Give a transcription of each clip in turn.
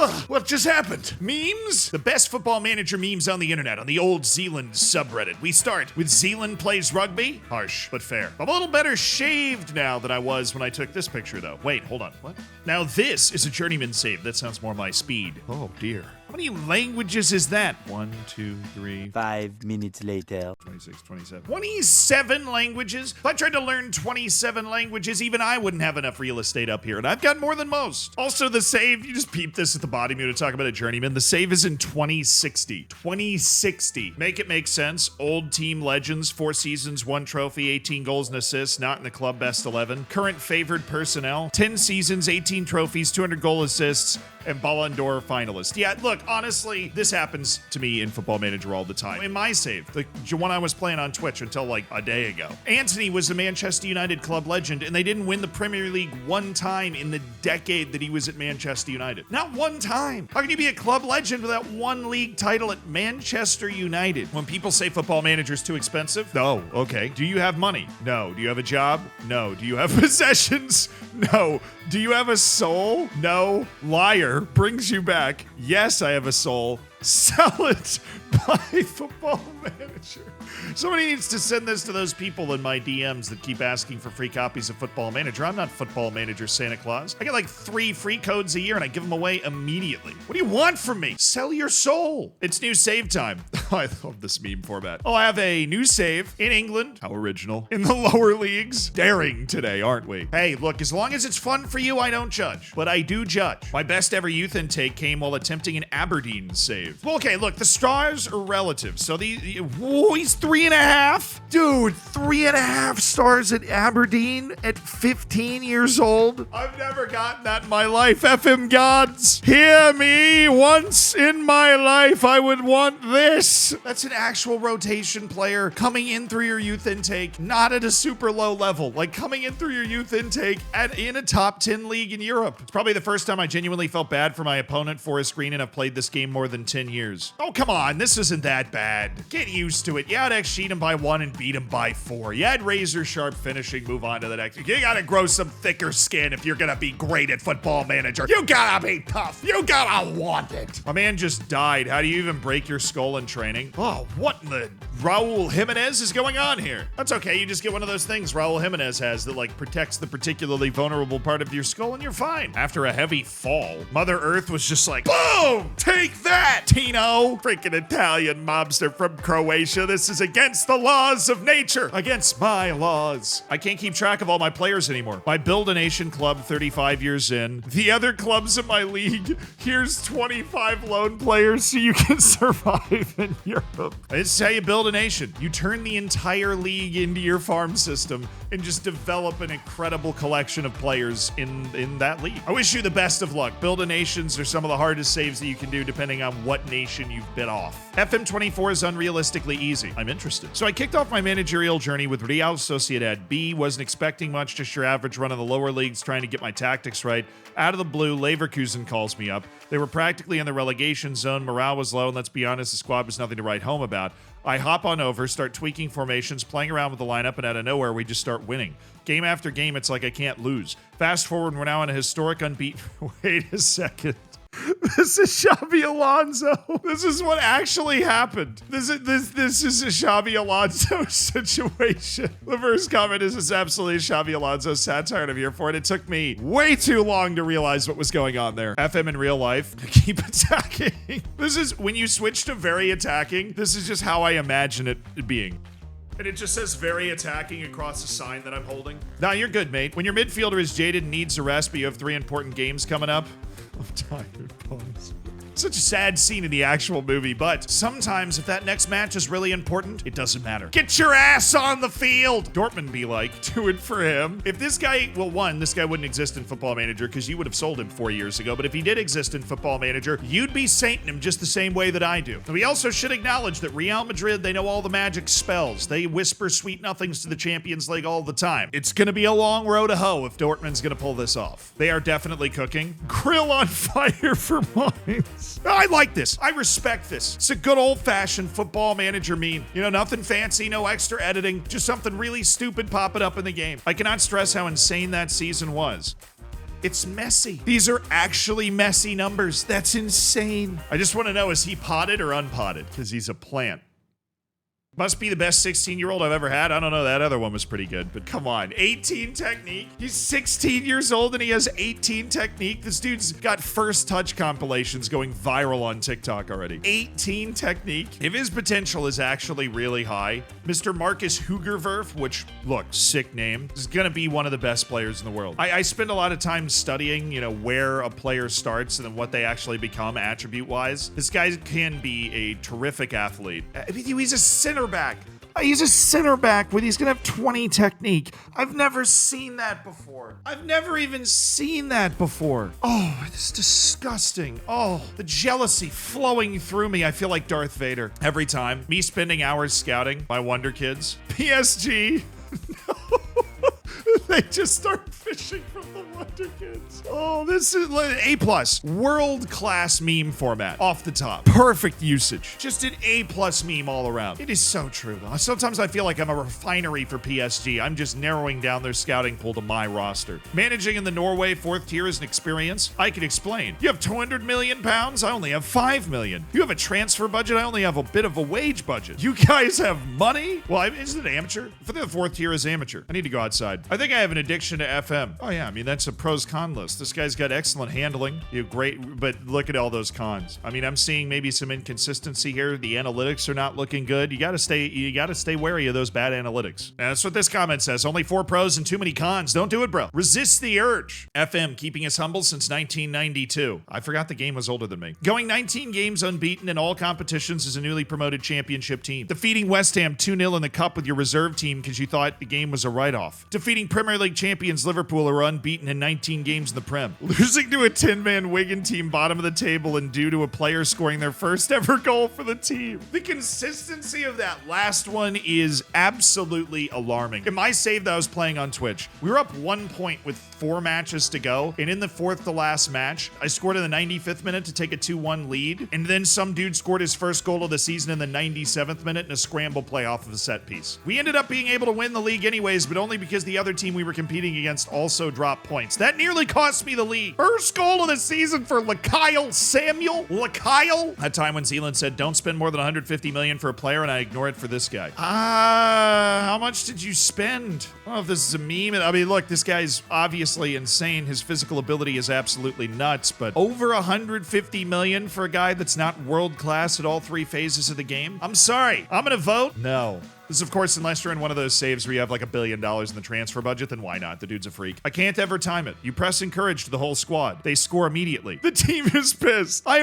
Ugh, what just happened? Memes? The best football manager memes on the internet on the Old Zealand subreddit. We start with Zealand plays rugby. Harsh, but fair. I'm a little better shaved now than I was when I took this picture, though. Wait, hold on. What? Now this is a journeyman save. That sounds more my speed. Oh, dear. How many languages is that? 1, 2, 3. 5 minutes later. 26, 27. 27 languages? If I tried to learn 27 languages, even I wouldn't have enough real estate up here, and I've got more than most. Also, the save, you just peep this at the bottom here to talk about a journeyman. The save is in 2060. 2060. Make it make sense. Old team legends, 4 seasons, 1 trophy, 18 goals and assists, not in the club best 11. Current favored personnel, 10 seasons, 18 trophies, 200 goal assists, and Ballon d'Or finalist. Yeah, look, honestly, this happens to me in Football Manager all the time. In my save, the one I was playing on Twitch until like a day ago, Anthony was a Manchester United club legend, and they didn't win the Premier League one time in the decade that he was at Manchester United. Not one time. How can you be a club legend without one league title at Manchester United? When people say Football Manager's too expensive, no, okay. Do you have money? No. Do you have a job? No. Do you have possessions? No. Do you have a soul? No. Liar brings you back. Yes, I have a soul. Sell it. Buy Football Manager. Somebody needs to send this to those people in my DMs that keep asking for free copies of Football Manager. I'm not Football Manager Santa Claus. I get like 3 free codes a year and I give them away immediately. What do you want from me? Sell your soul. It's new save time. I love this meme format. Oh, I have a new save in England. How original. In the lower leagues. Daring today, aren't we? Hey, look, as long as it's fun for you, I don't judge. But I do judge. My best ever youth intake came while attempting an Aberdeen save. Well, okay, look, the stars are relative. So he's 3.5? Dude, 3.5 stars at Aberdeen at 15 years old? I've never gotten that in my life. FM gods, hear me. Once in my life, I would want this. That's an actual rotation player coming in through your youth intake, not at a super low level, like coming in through your youth intake in a top 10 league in Europe. It's probably the first time I genuinely felt bad for my opponent, Forest Green, and I've played this game more than 10 years. Oh, come on. This isn't that bad. Get used to it. You had X-sheet him by 1 and beat him by 4. You had razor sharp finishing, move on to the next. You gotta grow some thicker skin if you're gonna be great at Football Manager. You gotta be tough. You gotta want it. My man just died. How do you even break your skull in training? Oh, what in the Raul Jimenez is going on here? That's okay. You just get one of those things Raul Jimenez has that like protects the particularly vulnerable part of your skull and you're fine. After a heavy fall, Mother Earth was just like, boom, take that, Tino. Freaking Italian mobster from Croatia. This is against the laws of nature. Against my laws. I can't keep track of all my players anymore. My Build a Nation club, 35 years in. The other clubs in my league, here's 25 lone players so you can survive in Europe. This is how you build a nation. You turn the entire league into your farm system and just develop an incredible collection of players in that league. I wish you the best of luck. Build a Nations are some of the hardest saves that you can do depending on what nation you've bit off. FM24 is unrealistically easy. I'm interested. So I kicked off my managerial journey with Real Sociedad B. Wasn't expecting much, just your average run in the lower leagues, trying to get my tactics right. Out of the blue, Leverkusen calls me up. They were practically in the relegation zone. Morale was low, and let's be honest, the squad was nothing to write home about. I hop on over, start tweaking formations, playing around with the lineup, and out of nowhere, we just start winning. Game after game, it's like I can't lose. Fast forward, and we're now in a historic unbeaten... Wait a second. This is Xabi Alonso. This is what actually happened. This is a Xabi Alonso situation. The first comment is it's absolutely a Xabi Alonso satire, and I'm here for it. It took me way too long to realize what was going on there. FM in real life, keep attacking. This is when you switch to very attacking. This is just how I imagine it being. And it just says very attacking across the sign that I'm holding. Nah, you're good, mate. When your midfielder is jaded and needs a rest, but you have 3 important games coming up. I'm tired, pause. Such a sad scene in the actual movie, but sometimes if that next match is really important, it doesn't matter. Get your ass on the field! Dortmund be like, do it for him. If this guy, well, one, this guy wouldn't exist in Football Manager because you would have sold him 4 years ago, but if he did exist in Football Manager, you'd be sainting him just the same way that I do. And we also should acknowledge that Real Madrid, they know all the magic spells. They whisper sweet nothings to the Champions League all the time. It's gonna be a long road to hoe if Dortmund's gonna pull this off. They are definitely cooking. Grill on fire for mines. I like this. I respect this. It's a good old-fashioned Football Manager meme. You know, nothing fancy, no extra editing, just something really stupid popping up in the game. I cannot stress how insane that season was. It's messy. These are actually messy numbers. That's insane. I just want to know, is he potted or unpotted? Because he's a plant. Must be the best 16-year-old I've ever had. I don't know, that other one was pretty good, but come on. 18 technique? He's 16 years old and he has 18 technique? This dude's got first touch compilations going viral on TikTok already. 18 technique? If his potential is actually really high, Mr. Marcus Hugerwerf, which, look, sick name, is gonna be one of the best players in the world. I spend a lot of time studying, where a player starts and then what they actually become attribute-wise. This guy can be a terrific athlete. I mean, he's a center back. He's a center back with he's gonna have 20 technique. I've never seen that before. I've never even seen that before. Oh, it's disgusting. Oh, the jealousy flowing through me. I feel like Darth Vader every time. Me spending hours scouting my Wonder Kids. PSG. No. They just start fishing from the Wonder Kids. Oh, this is A+. World-class meme format. Off the top. Perfect usage. Just an A+ meme all around. It is so true. Sometimes I feel like I'm a refinery for PSG. I'm just narrowing down their scouting pool to my roster. Managing in the Norway 4th tier is an experience I can explain. You have 200 million pounds? I only have 5 million. You have a transfer budget? I only have a bit of a wage budget. You guys have money? Well, isn't it amateur? For the 4th tier is amateur. I need to go outside. I think I have an addiction to FM. Oh yeah, I mean, that's a pros con list. This guy's got excellent handling. You have great, but look at all those cons. I mean, I'm seeing maybe some inconsistency here. The analytics are not looking good. You gotta stay wary of those bad analytics. And that's what this comment says. Only 4 pros and too many cons. Don't do it, bro. Resist the urge. FM keeping us humble since 1992. I forgot the game was older than me. Going 19 games unbeaten in all competitions as a newly promoted championship team. Defeating West Ham 2-0 in the cup with your reserve team because you thought the game was a write-off. Defeating Premier League champions Liverpool, who are unbeaten in 19 games in the Prem. Losing to a 10-man Wigan team bottom of the table and due to a player scoring their first ever goal for the team. The consistency of that last one is absolutely alarming. In my save that I was playing on Twitch, we were up 1 point with 4 matches to go, and in the 4th to last match, I scored in the 95th minute to take a 2-1 lead, and then some dude scored his first goal of the season in the 97th minute in a scramble play off of a set piece. We ended up being able to win the league anyways, but only because the other team we were competing against also dropped points. That nearly cost me the league. First goal of the season for Lakyle Samuel. Lakyle? That time when Zealand said, don't spend more than 150 million for a player, and I ignore it for this guy. How much did you spend? I don't know if this is a meme. I mean, look, this guy's obviously insane. His physical ability is absolutely nuts, but over 150 million for a guy that's not world class at all 3 phases of the game? I'm sorry. I'm gonna vote no. This is, of course, unless you're in one of those saves where you have like $1 billion in the transfer budget, then why not? The dude's a freak. I can't ever time it. You press encourage to the whole squad. They score immediately. The team is pissed. I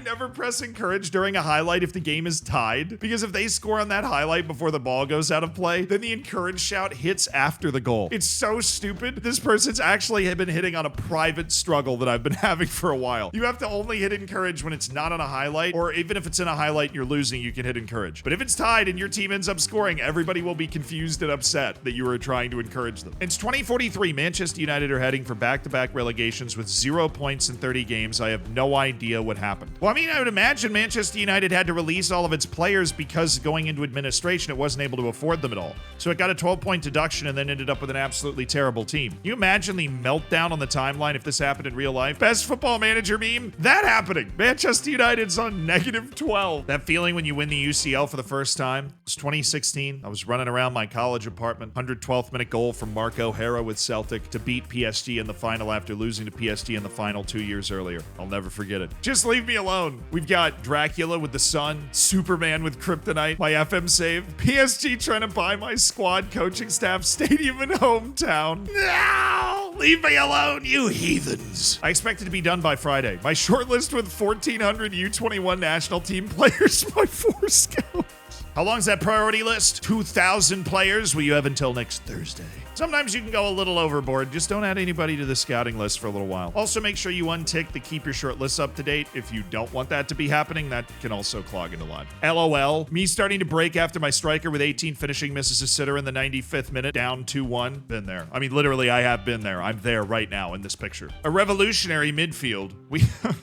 never press encourage during a highlight if the game is tied, because if they score on that highlight before the ball goes out of play, then the encourage shout hits after the goal. It's so stupid. This person's actually been hitting on a private struggle that I've been having for a while. You have to only hit encourage when it's not on a highlight, or even if it's in a highlight and you're losing, you can hit encourage. But if it's tied and your team ends up scoring, everybody will be confused and upset that you were trying to encourage them. It's 2043. Manchester United are heading for back-to-back relegations with 0 points in 30 games. I have no idea what happened. Well, I mean, I would imagine Manchester United had to release all of its players because going into administration, it wasn't able to afford them at all. So it got a 12-point deduction and then ended up with an absolutely terrible team. Can you imagine the meltdown on the timeline if this happened in real life? Best football manager meme? That happening. Manchester United's on -12. That feeling when you win the UCL for the first time? It's 2016. I was running around my college apartment. 112th minute goal from Mark O'Hara with Celtic to beat PSG in the final after losing to PSG in the final 2 years earlier. I'll never forget it. Just leave me alone. We've got Dracula with the sun, Superman with kryptonite, my FM save, PSG trying to buy my squad, coaching staff, stadium, and hometown. No! Leave me alone, you heathens. I expect it to be done by Friday. My short list with 1,400 U21 national team players by 4 scouts. How long's that priority list? 2,000 players? Well, you have until next Thursday. Sometimes you can go a little overboard. Just don't add anybody to the scouting list for a little while. Also, make sure you untick the keep your short lists up to date. If you don't want that to be happening, that can also clog it a lot. LOL. Me starting to break after my striker with 18 finishing misses a sitter in the 95th minute, down 2-1. Been there. I mean, literally, I have been there. I'm there right now in this picture. A revolutionary midfield.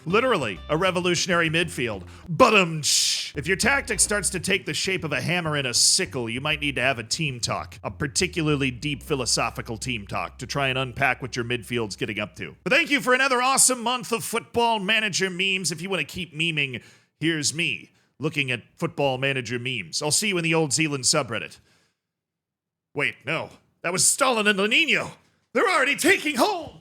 Literally, a revolutionary midfield. But If your tactic starts to take the shape of a hammer and a sickle, you might need to have a team talk. A particularly deep philosophical team talk to try and unpack what your midfield's getting up to. But thank you for another awesome month of Football Manager memes. If you want to keep memeing, here's me looking at Football Manager memes. I'll see you in the Old Zealand subreddit. Wait, no. That was Stalin and Lenino. They're already taking hold!